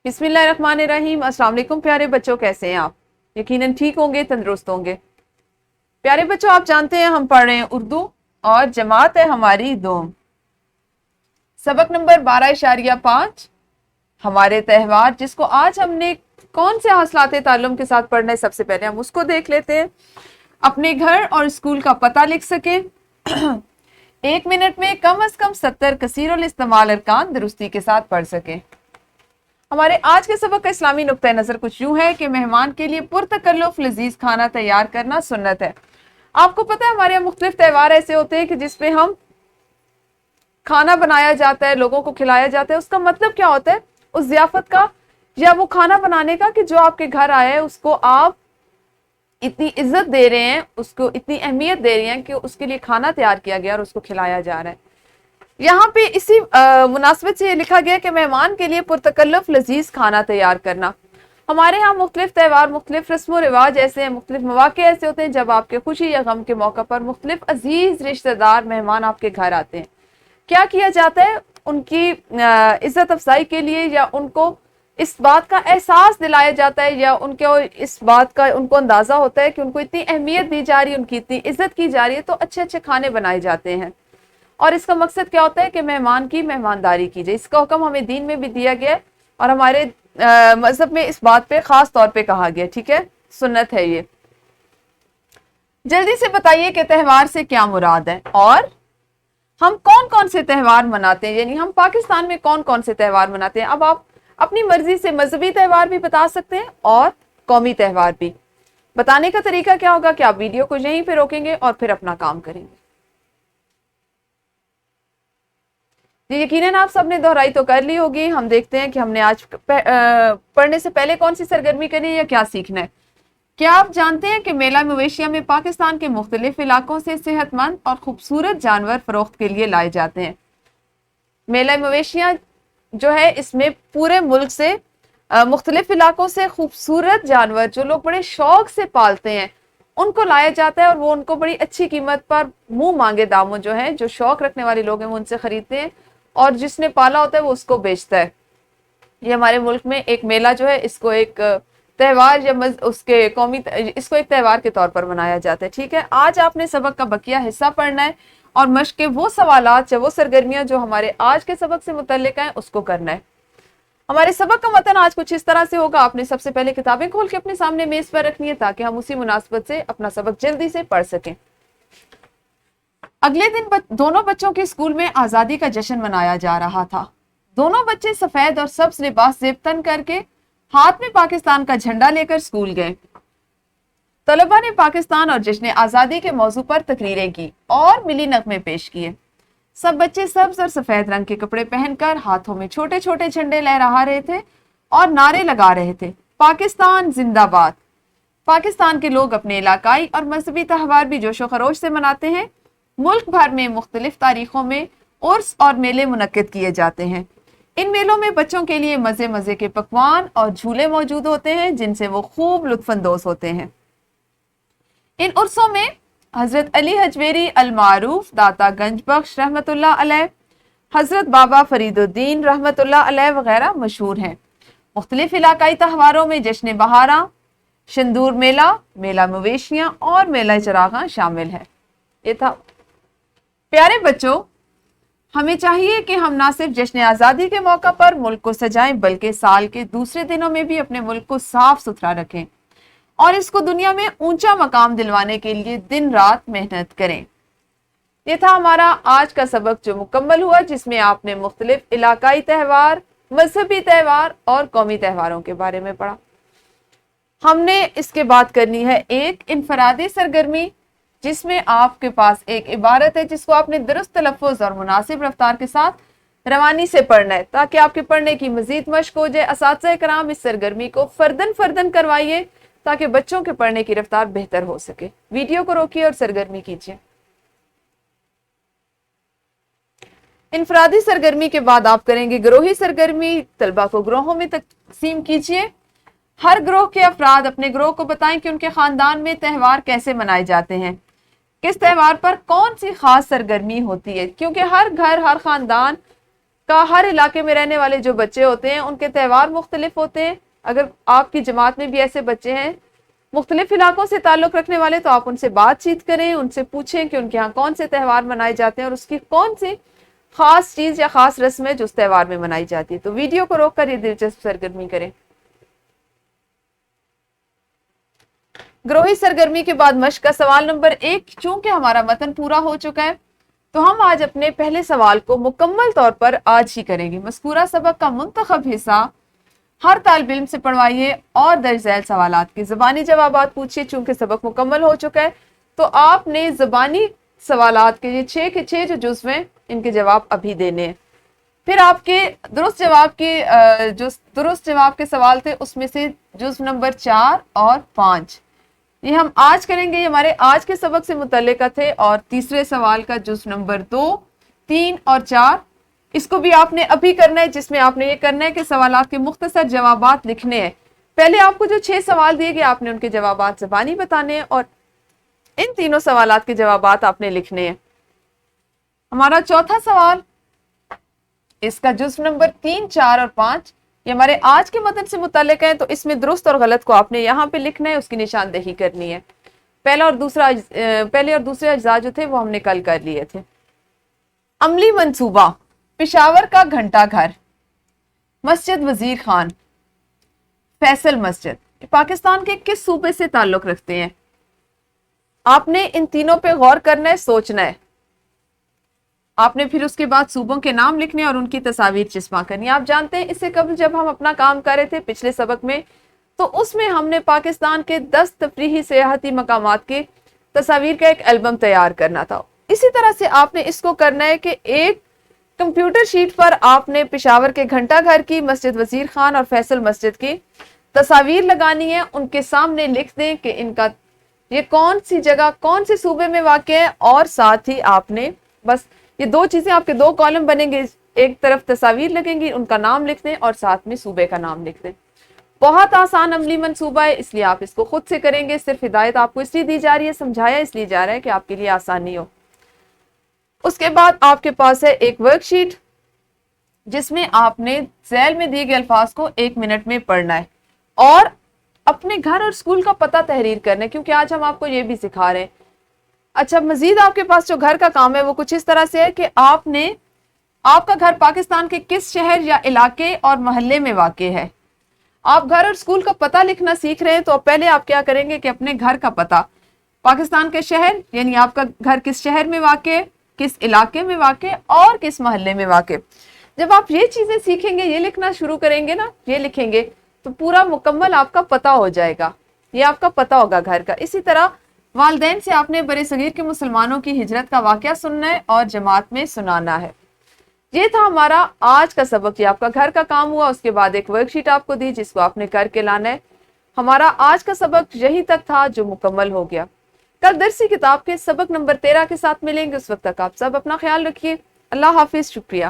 बिस्मिल्लाहिर्रहमानिर्रहीम। अस्सलाम वालेकुम प्यारे बच्चों, कैसे हैं आप? यकीनन ठीक होंगे, तंदुरुस्त होंगे। प्यारे बच्चों, आप जानते हैं हम पढ़ रहे हैं उर्दू और जमात है हमारी दोम। सबक नंबर 12.5 हमारे त्यौहार, जिसको आज हमने कौन से हौसलाते ताल्लुम के साथ पढ़ना है, सबसे पहले हम उसको देख लेते हैं। अपने घर और स्कूल का पता लिख सकें। 1 मिनट में कम अज कम 70 कसीरुल इस्तेमाल अरकान दुरुस्ती के साथ पढ़ सकें। हमारे आज के सबक का इस्लामी नुक्ता नज़र कुछ यूं है कि मेहमान के लिए पुरतकल्लुफ लजीज खाना तैयार करना सुन्नत है। आपको पता है हमारे यहाँ मुख्तलिफ त्यौहार ऐसे होते हैं कि जिसपे हम खाना बनाया जाता है, लोगों को खिलाया जाता है। उसका मतलब क्या होता है उस ज़ियाफत का या वो खाना बनाने का, कि जो आपके घर आया है उसको आप इतनी इज्जत दे रहे हैं, उसको इतनी अहमियत दे रहे हैं कि उसके लिए खाना तैयार किया गया और उसको खिलाया जा रहा है। यहाँ पे इसी मुनासबत से ये लिखा गया कि मेहमान के लिए पुरतकल्लुफ लजीज खाना तैयार करना। हमारे यहाँ मुख्तलिफ त्यौहार, मुख्तलिफ रस्म रिवाज ऐसे हैं, मुख्तलिफ मौके ऐसे होते हैं जब आपके खुशी या गम के मौका पर मुख्तलिफ अजीज रिश्तेदार मेहमान आपके घर आते हैं। क्या किया जाता है उनकी इज्जत अफजाई के लिए, या उनको इस बात का एहसास दिलाया जाता है, या उनको इस बात का उनको अंदाजा होता है कि उनको इतनी अहमियत दी जा रही है, उनकी इतनी इज्जत की जा रही है, तो अच्छे अच्छे खाने बनाए जाते हैं। और इसका मकसद क्या होता है कि मेहमान की मेहमानदारी की जाए। इसका हुक्म हमें दीन में भी दिया गया है और हमारे मजहब में इस बात पे खास तौर पे कहा गया। ठीक है, सुन्नत है ये। जल्दी से बताइए कि त्यौहार से क्या मुराद है और हम कौन कौन से त्यौहार मनाते हैं, यानी हम पाकिस्तान में कौन कौन से त्यौहार मनाते हैं। अब आप अपनी मर्जी से मजहबी त्यौहार भी बता सकते हैं और कौमी त्यौहार भी। बताने का तरीका क्या होगा कि आप वीडियो को यहीं पे रोकेंगे और फिर अपना काम करेंगे। यकीनन आप सबने दोहराई तो कर ली होगी। हम देखते हैं कि हमने आज पढ़ने से पहले कौन सी सरगर्मी करनी है या क्या सीखना है। क्या आप जानते हैं कि मेला मवेशिया में पाकिस्तान के मुख्तलिफ इलाकों से सेहतमंद और खूबसूरत जानवर फरोख्त के लिए लाए जाते हैं। मेला मवेशिया जो है, इसमें पूरे मुल्क से मुख्तलिफ इलाकों से खूबसूरत जानवर जो लोग बड़े शौक से पालते हैं उनको लाया जाता है, और वो उनको बड़ी अच्छी कीमत पर मुंह मांगे दामों जो है, जो शौक रखने वाले लोग हैं वो उनसे खरीदते हैं, और जिसने पाला होता है वो उसको बेचता है। ये हमारे मुल्क में एक मेला जो है, इसको एक त्यौहार या उसके कौमी, इसको एक त्यौहार के तौर पर मनाया जाता है। ठीक है, आज आपने सबक का बकिया हिस्सा पढ़ना है और मश्क के वो सवालात या वो सरगर्मियां जो हमारे आज के सबक से मुतल्लिक हैं उसको करना है। हमारे सबक का मतन आज कुछ इस तरह से होगा। आपने सबसे पहले किताबें खोल के अपने सामने मेज पर रखनी है ताकि हम उसी मुनासबत से अपना सबक जल्दी से पढ़ सकें। अगले दिन दोनों बच्चों के स्कूल में आजादी का जश्न मनाया जा रहा था। दोनों बच्चे सफेद और सब्ज लिबास जेबतन करके हाथ में पाकिस्तान का झंडा लेकर स्कूल गए। तलबा ने पाकिस्तान और जश्न आजादी के मौजू पर तकरीरें की और मिली नगमे पेश किए। सब बच्चे सब्ज और सफेद रंग के कपड़े पहनकर हाथों में छोटे छोटे झंडे लहरा रहे थे और नारे लगा रहे थे, पाकिस्तान जिंदाबाद। पाकिस्तान के लोग अपने इलाकाई और मजहबी त्यौहार भी जोशो खरोश से मनाते हैं। मुल्क भर में मुख्तलिफ तारीखों में उर्स और मेले मुनक्किद किए जाते हैं। इन मेलों में बच्चों के लिए मजे मजे के पकवान और झूले मौजूद होते हैं जिनसे वो खूब लुत्फानंदोज होते हैं। इन उर्सों में हजरत अली हजवेरी अल मारूफ दाता गंज बख्श रहमतुल्लाह अलैह, हजरत बाबा फरीदुद्दीन रहमतुल्लाह अलैह वगैरह मशहूर हैं। मुख्तलिफ इलाकाई त्यौहारों में जश्न बहारा, शंदूर मेला, मेला मवेशियां और मेला चरागां शामिल है। ये था। प्यारे बच्चों, हमें चाहिए कि हम ना सिर्फ जश्न आज़ादी के मौका पर मुल्क को सजाएं बल्कि साल के दूसरे दिनों में भी अपने मुल्क को साफ सुथरा रखें और इसको दुनिया में ऊंचा मकाम दिलवाने के लिए दिन रात मेहनत करें। ये था हमारा आज का सबक जो मुकम्मल हुआ, जिसमें आपने मुख्तलिफ इलाकाई त्यौहार, मजहबी त्यौहार और कौमी त्यौहारों के बारे में पढ़ा। हमने इसके बाद करनी है एक इनफरादी सरगर्मी, जिसमें आपके पास एक इबारत है जिसको आपने दुरुस्त तलफ़्फ़ुज़ और मुनासिब रफ्तार के साथ रवानी से पढ़ना है ताकि आपके पढ़ने की मजीद मश्क हो जाए। असातिज़ा कराम इस सरगर्मी को फर्दन फर्दन करवाइए ताकि बच्चों के पढ़ने की रफ्तार बेहतर हो सके। वीडियो को रोकिए और सरगर्मी कीजिए। इनफरादी सरगर्मी के बाद आप करेंगे ग्रोही सरगर्मी। तलबा को ग्रोहों में तकसीम कीजिए। हर ग्रोह के अफराद अपने ग्रोह को बताएं कि उनके खानदान में त्यौहार कैसे मनाए जाते हैं, किस त्यौहार पर कौन सी खास सरगर्मी होती है, क्योंकि हर घर, हर खानदान کا ہر علاقے میں رہنے والے جو بچے ہوتے ہیں ان کے تہوار مختلف ہوتے ہیں. اگر آپ کی جماعت میں بھی ایسے بچے ہیں مختلف علاقوں سے تعلق رکھنے والے تو آپ ان سے بات چیت کریں, ان سے پوچھیں کہ ان کے ہاں کون سے تہوار منائے جاتے ہیں اور اس کی کون سی خاص چیز یا خاص رسم ہے جو اس تہوار میں منائی جاتی ہے. تو ویڈیو کو روک کر یہ دلچسپ سرگرمی کریں. گروہی سرگرمی کے بعد مشق کا سوال نمبر 1. چونکہ ہمارا متن پورا ہو چکا ہے تو ہم آج اپنے پہلے سوال کو مکمل طور پر آج ہی کریں گے. مذکورہ سبق کا منتخب حصہ ہر طالب علم سے پڑھوائیے اور درج ذیل سوالات کے زبانی جوابات پوچھیے. چونکہ سبق مکمل ہو چکا ہے تو آپ نے زبانی سوالات کے یہ 6 کے 6 جو جزو ہیں ان کے جواب ابھی دینے ہیں. پھر آپ کے درست جواب کے سوال تھے اس میں سے جزو نمبر 4 اور 5 یہ ہم آج کریں گے. یہ ہمارے آج کے سبق سے متعلقہ تھے. اور تیسرے سوال کا جزو نمبر 2, 3 اور 4 اس کو بھی آپ نے ابھی کرنا ہے, جس میں آپ نے یہ کرنا ہے کہ سوالات کے مختصر جوابات لکھنے ہیں. پہلے آپ کو جو 6 سوال دیے گئے آپ نے ان کے جوابات زبانی بتانے ہیں اور ان تینوں سوالات کے جوابات آپ نے لکھنے ہیں. ہمارا چوتھا سوال اس کا جزو نمبر 3, 4 اور 5 یہ ہمارے آج کے متن سے متعلق ہیں. تو اس میں درست اور غلط کو آپ نے یہاں پہ لکھنا ہے, اس کی نشاندہی کرنی ہے. پہلے اور دوسرے اجزاء جو تھے وہ ہم نے کل کر لیے تھے. عملی منصوبہ, پشاور کا گھنٹہ گھر, مسجد وزیر خان, فیصل مسجد پاکستان کے کس صوبے سے تعلق رکھتے ہیں؟ آپ نے ان تینوں پہ غور کرنا ہے, سوچنا ہے. آپ نے پھر اس کے بعد صوبوں کے نام لکھنے اور ان کی تصاویر چسپاں کرنی. آپ جانتے ہیں اس سے قبل جب ہم اپنا کام کر رہے تھے پچھلے سبق میں تو اس میں ہم نے پاکستان کے 10 تفریحی سیاحتی مقامات کے تصاویر کا ایک البم تیار کرنا تھا. اسی طرح سے آپ نے اس کو کرنا ہے کہ ایک کمپیوٹر شیٹ پر آپ نے پشاور کے گھنٹہ گھر کی, مسجد وزیر خان اور فیصل مسجد کی تصاویر لگانی ہے. ان کے سامنے لکھ دیں کہ ان کا یہ کون سی جگہ کون سے صوبے میں واقع ہے, اور ساتھ ہی آپ نے بس یہ 2 چیزیں آپ کے 2 کالم بنیں گے, ایک طرف تصاویر لگیں گی, ان کا نام لکھ دیں اور ساتھ میں صوبے کا نام لکھ دیں. بہت آسان عملی منصوبہ ہے, اس لیے آپ اس کو خود سے کریں گے. صرف ہدایت آپ کو اس لیے دی جا رہی ہے, سمجھایا اس لیے جا رہا ہے کہ آپ کے لیے آسانی ہو. اس کے بعد آپ کے پاس ہے ایک ورک شیٹ جس میں آپ نے ذیل میں دیے گئے الفاظ کو 1 منٹ میں پڑھنا ہے اور اپنے گھر اور اسکول کا پتہ تحریر کرنا ہے, کیونکہ آج ہم آپ کو یہ بھی سکھا رہے ہیں. اچھا, مزید آپ کے پاس جو گھر کا کام ہے وہ کچھ اس طرح سے ہے کہ آپ کا گھر پاکستان کے کس شہر یا علاقے اور محلے میں واقع ہے. آپ گھر اور اسکول کا پتہ لکھنا سیکھ رہے ہیں تو پہلے آپ کیا کریں گے کہ اپنے گھر کا پتہ, پاکستان کے شہر یعنی آپ کا گھر کس شہر میں واقع ہے, کس علاقے میں واقع اور کس محلے میں واقع. جب آپ یہ چیزیں سیکھیں گے, یہ لکھنا شروع کریں گے نا, یہ لکھیں گے تو پورا مکمل آپ کا پتہ ہو جائے گا, یہ آپ کا پتہ ہوگا گھر کا. اسی طرح والدین سے آپ نے برے صغیر کے مسلمانوں کی ہجرت کا واقعہ سننا ہے اور جماعت میں سنانا ہے. یہ تھا ہمارا آج کا سبق. یہ آپ کا گھر کا کام ہوا. اس کے بعد ایک ورک شیٹ آپ کو دی جس کو آپ نے کر کے لانا ہے. ہمارا آج کا سبق یہی تک تھا جو مکمل ہو گیا. کل درسی کتاب کے سبق نمبر 13 کے ساتھ ملیں گے. اس وقت تک آپ سب اپنا خیال رکھیے. اللہ حافظ. شکریہ.